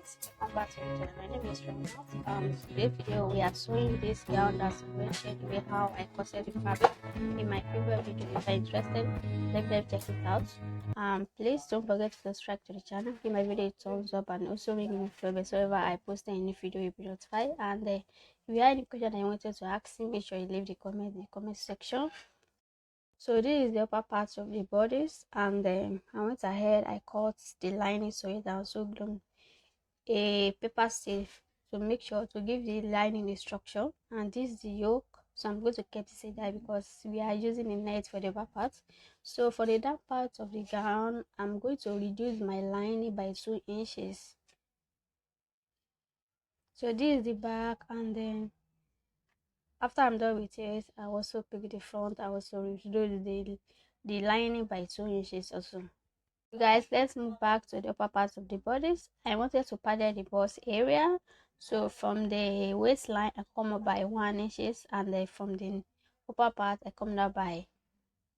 Welcome back to the channel. My name is Renat. Today's video we are sewing this gown that's mentioned with how I cutted the fabric in my previous video. If you're interested, let them check it out. Please don't forget to subscribe to the channel, give my video a thumbs up, and also ring the bell so whenever I post any video you'll be notified. And if you have any question I wanted to ask me, make sure you leave the comment in the comment section. So this is the upper part of the bodice, and I went ahead, I cut the lining so it also glued a paper sleeve to make sure to give the lining the structure. And this is the yoke, so I'm going to keep this there because we are using a net for the upper part. So for the down part of the gown, I'm going to reduce my lining by 2 inches. So this is the back, and then after I'm done with it, I also pick the front. I also reduce the lining by 2 inches also. Guys, let's move back to the upper part of the bodice. I wanted to padded the bust area, so from the waistline I come up by 1 inches, and then from the upper part I come down by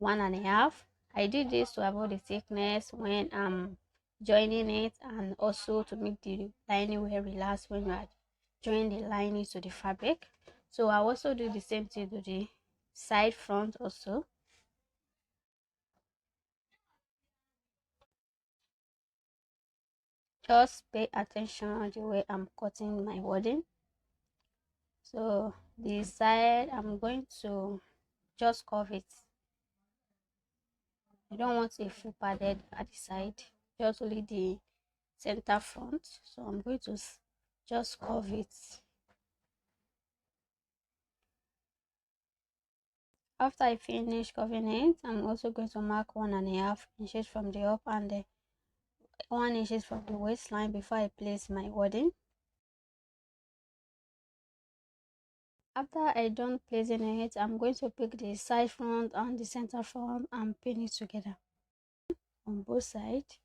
1.5. I did this to avoid the thickness when I'm joining it, and also to make the lining well relaxed when you are joining the lining to the fabric. So I also do the same thing to the side front also. Just pay attention on the way I'm cutting my wording. So the side, I'm going to just curve it. I don't want a full padded at the side, just only the center front. So I'm going to just curve it. After I finish curving it, I'm also going to mark 1.5 inches from the up and the 1 inches from the waistline before I place my wording. After I done placing it, I'm going to pick the side front and the center front and pin it together on both sides.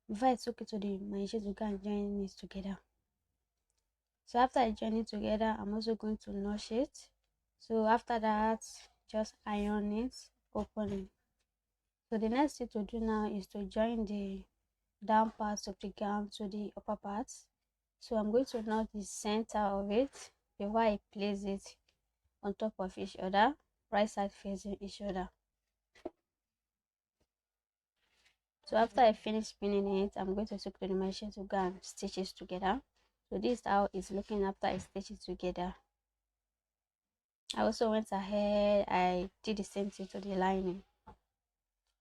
Before I took it to the machine to go and join it together. So after I join it together, I'm also going to notch it. So after that, just iron it, open it. So the next thing to do now is to join the down parts of the gown to the upper parts. So I'm going to knot the center of it before I place it on top of each other, right side facing each other. So after I finish spinning it, I'm going to take to the machine to go and stitch it together. So this is how it's looking after I stitch it together. I also went ahead, I did the same thing to the lining.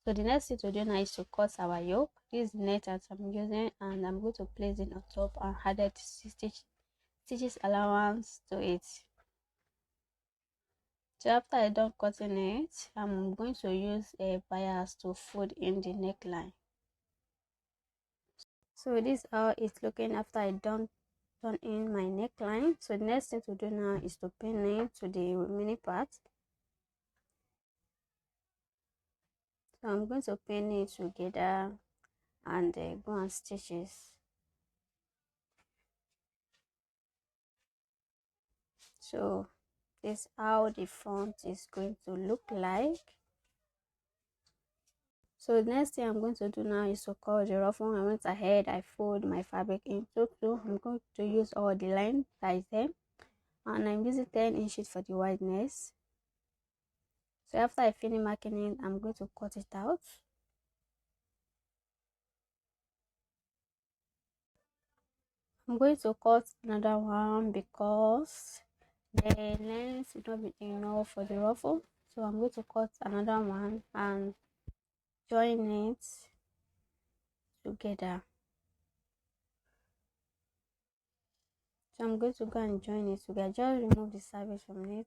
So the next thing to do now is to cut our yoke. This is the net that I'm using, and I'm going to place it on top and added stitches allowance to it. So after I done cutting it, I'm going to use a bias to fold in the neckline. So this is how it's looking after I done in my neckline. So the next thing to do now is to pin it to the remaining part. So I'm going to pin it together and go and stitches. So this is how the front is going to look like. So the next thing I'm going to do now is to cut the ruffle. I went ahead, I fold my fabric into two. I'm going to use all the line that is there, and I'm using 10 inches for the wideness. So after I finish marking it, I'm going to cut it out. I'm going to cut another one because the length will not be enough for the ruffle. So I'm going to cut another one and join it together. So I'm going to go and join it together. Just remove the service from it.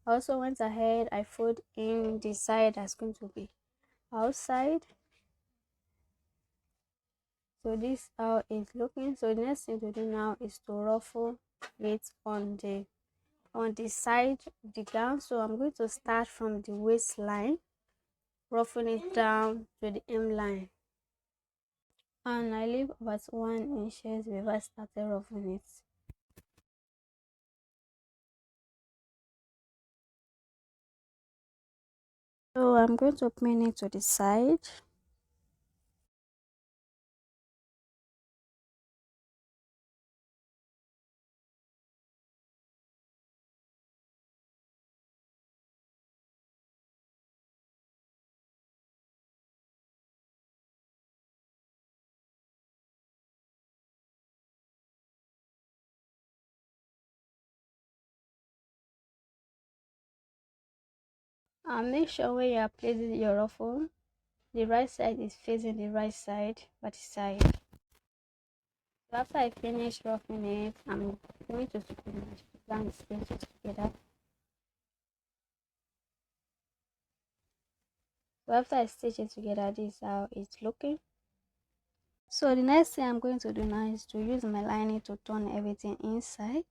I also went ahead, I fold in the side that's going to be outside. So this is how it's looking. So the next thing to do now is to ruffle it on the side of the gown. So I'm going to start from the waistline, ruffle it down to the hemline, and I leave about 1 inches before I started ruffling it. So I'm going to pin it to the side. And make sure when you are placing your ruffle, the right side is facing the right side by the side. So after I finish roughing it, I'm going to blank stitches together. So after I stitch it together, this is how it's looking. So the next thing I'm going to do now is to use my lining to turn everything inside.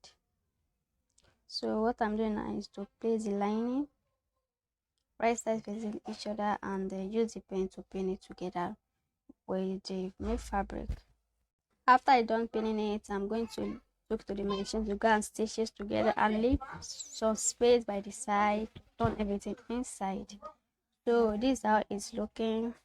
So what I'm doing now is to place the lining right sides facing each other and use the pen to pin it together with the new fabric. After I done pinning it, I'm going to look to the machine to go and stitch it together and leave some space by the side to turn everything inside. So this is how it's looking,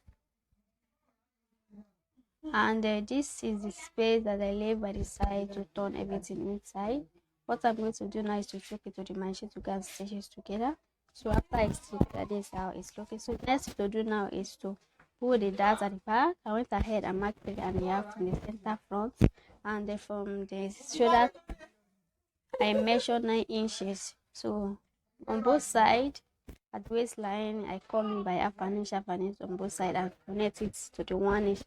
and this is the space that I leave by the side to turn everything inside. What I'm going to do now is to take it to the machine to go and stitch it together. So after I stitch that, this is how it's looking. So next thing to do now is to put the darts at the back. I went ahead and marked 3.5 from the center front, and then from the shoulder I measured 9 inches. So on both sides at waistline I come in by half an inch on both sides and connect it to the 1 inch,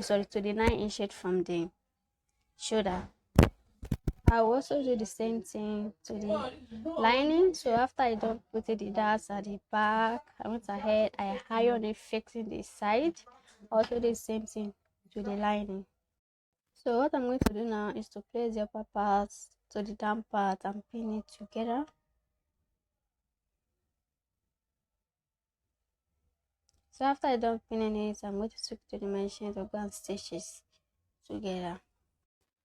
to the 9 inches from the shoulder. I will also do the same thing to the lining. So after I don't put the darts at the back, I went ahead, I ironed it fixing the side. Also the same thing to the lining. So what I'm going to do now is to place the upper parts to the down part and pin it together. So after I done pinning it, I'm going to switch to the machine to go and stitch it together.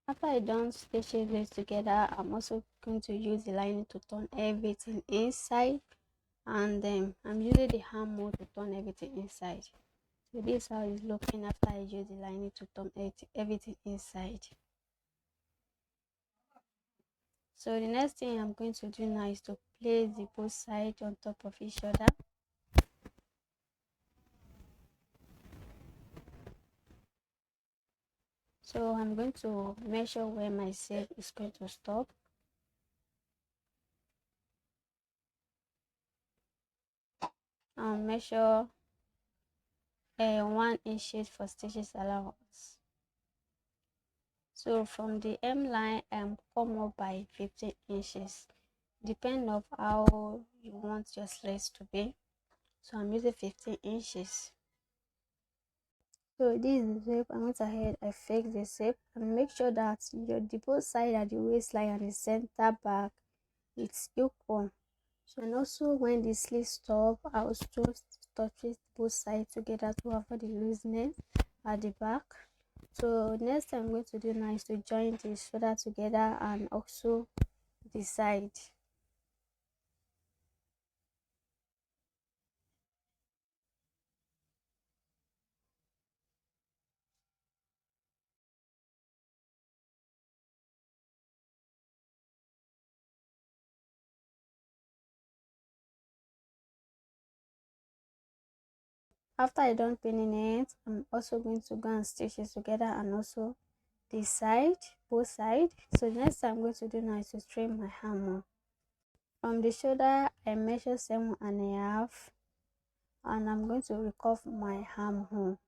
After I done stitching this together, I'm also going to use the lining to turn everything inside, and then I'm using the hammer to turn everything inside. So this is how it's looking after I use the lining to turn everything inside. So the next thing I'm going to do now is to place the both sides on top of each other. So I'm going to measure where my shape is going to stop. I'll measure 1 inch for stitches allowance. So from the M line, I'm come up by 15 inches. Depending on how you want your sleeves to be. So I'm using 15 inches. So this is the shape. I went ahead, I fixed the shape and make sure that the both side at the waistline and the center back it's equal. So and also when the sleeve stop, I will just touch it both sides together to avoid the looseness at the back. So next thing I'm going to do now is to join the shoulder together and also the side. After I done pinning it, I'm also going to go and stitch it together and also the side, both sides. So the next thing I'm going to do now is to trim my armhole. From the shoulder, I measure 7.5, and I'm going to recurve my armhole.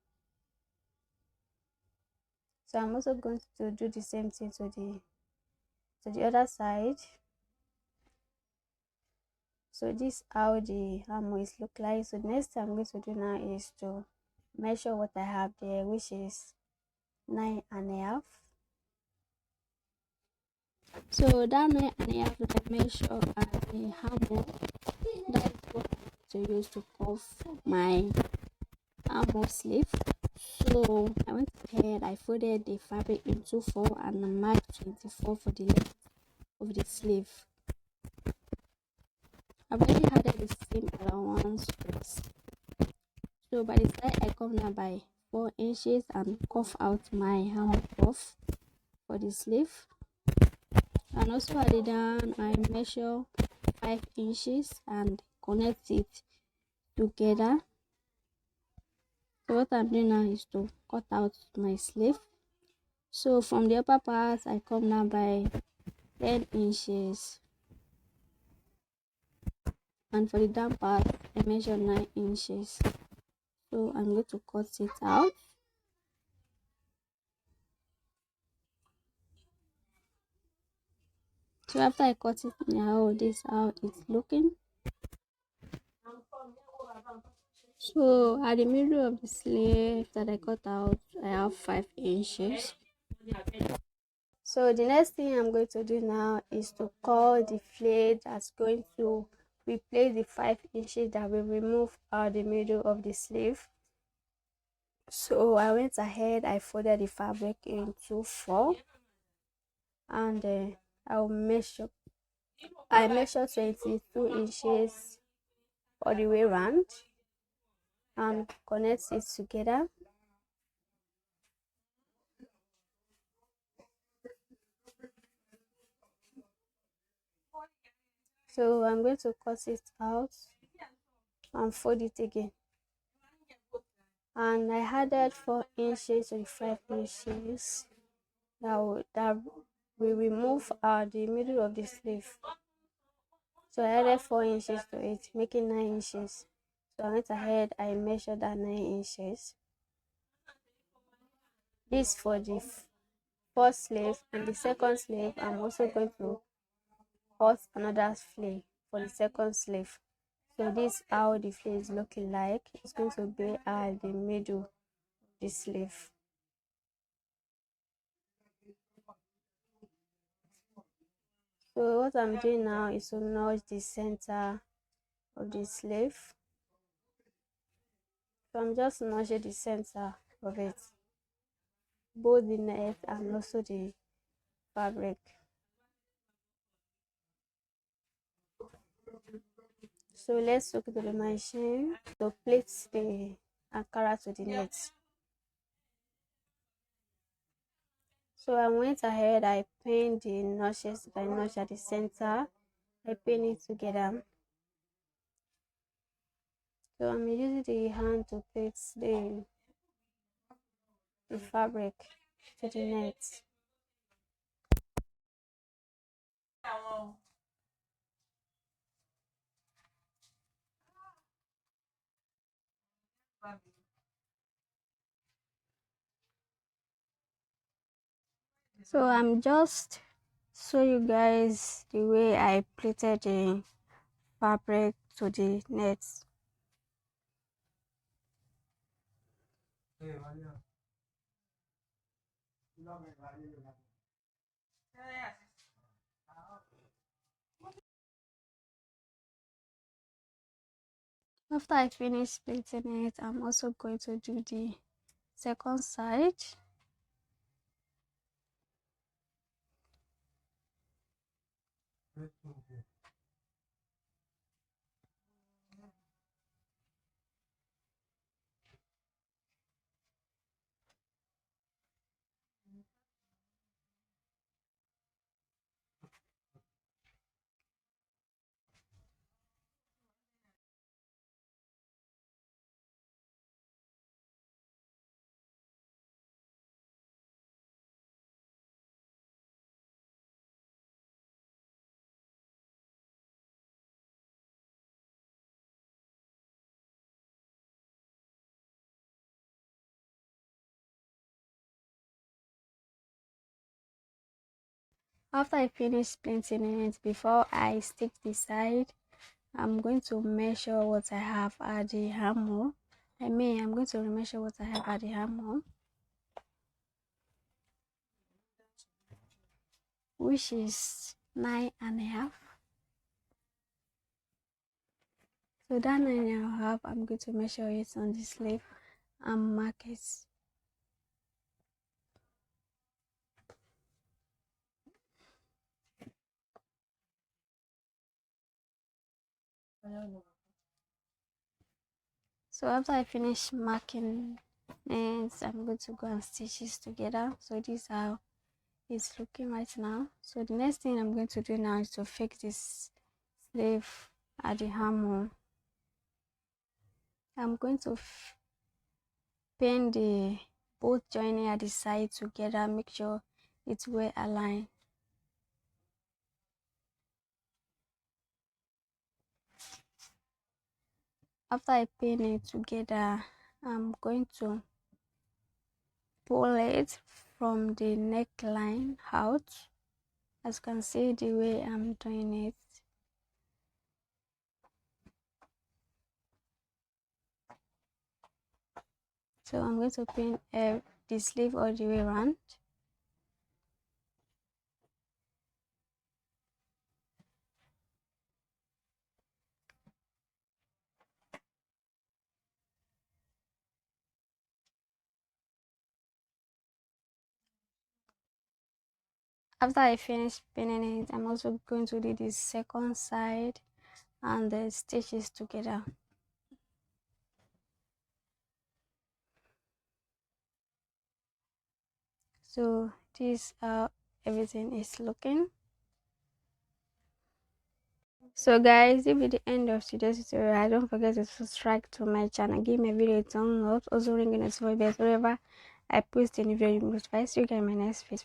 So I'm also going to do the same thing to the other side. So this is how the armhole is look like. So the next thing I'm going to do now is to measure what I have there, which is 9.5. So that 9.5 that I measure at the armhole, that is what I'm going to use to cuff my armhole sleeve. So I went ahead, I folded the fabric into 4 and I marked 24 for the length of the sleeve. I've already added the seam allowance. So by the side I come down by 4 inches and cuff out my armhole cuff for the sleeve. And also at the down I measure 5 inches and connect it together. So what I'm doing now is to cut out my sleeve. So from the upper part I come down by 10 inches, and for the down part I measured 9 inches. So I'm going to cut it out. So after I cut it now, this is how it's looking. So at the middle of the sleeve that I cut out, I have 5 inches. So the next thing I'm going to do now is to cut the flare that's going to replace the 5 inches that we remove out the middle of the sleeve. So I went ahead, I folded the fabric into 4, and I measured 22 inches all the way around and connect it together. So I'm going to cut it out and fold it again. And I added 4 inches to the 5 inches that we remove the middle of the sleeve. So I added 4 inches to it, making 9 inches. So I went ahead, I measured that 9 inches. This for the first sleeve, and the second sleeve I'm also going to cut another flare for the second sleeve. So this is how the flare is looking like. It's going to be at the middle of the sleeve. So what I'm doing now is to notch the center of the sleeve. So I'm just notching the center of it, both the neck and also the fabric. So let's look to the machine to plait the Ankara to the net. So I went ahead, I pinned the notches that I notched at the center. I pin it together. So I'm using the hand to plait the fabric to the net. So I'm just show you guys the way I plaited the fabric to the net. After I finish plaiting it, I'm also going to do the second side. After I finish plaiting it, before I stick the side, I'm going to measure what I have at the hammer. I'm going to measure what I have at the hammer, which is 9.5. So that 9.5, I'm going to measure it on the sleeve and mark it. So after I finish marking it, I'm going to go and stitch it together. So this is how it's looking right now. So the next thing I'm going to do now is to fix this sleeve at the hammer. I'm going to pin the both joining at the side together, make sure it's well aligned. After I pin it together, I'm going to pull it from the neckline out, as you can see the way I'm doing it. So I'm going to pin the sleeve all the way around. After I finish pinning it, I'm also going to do the second side and the stitches together. So this everything is looking. So guys, this will be the end of today's tutorial. Don't forget to subscribe to my channel, give my video a thumbs up, also ring the notification bell so whenever I post any video you must see you guys in my next video.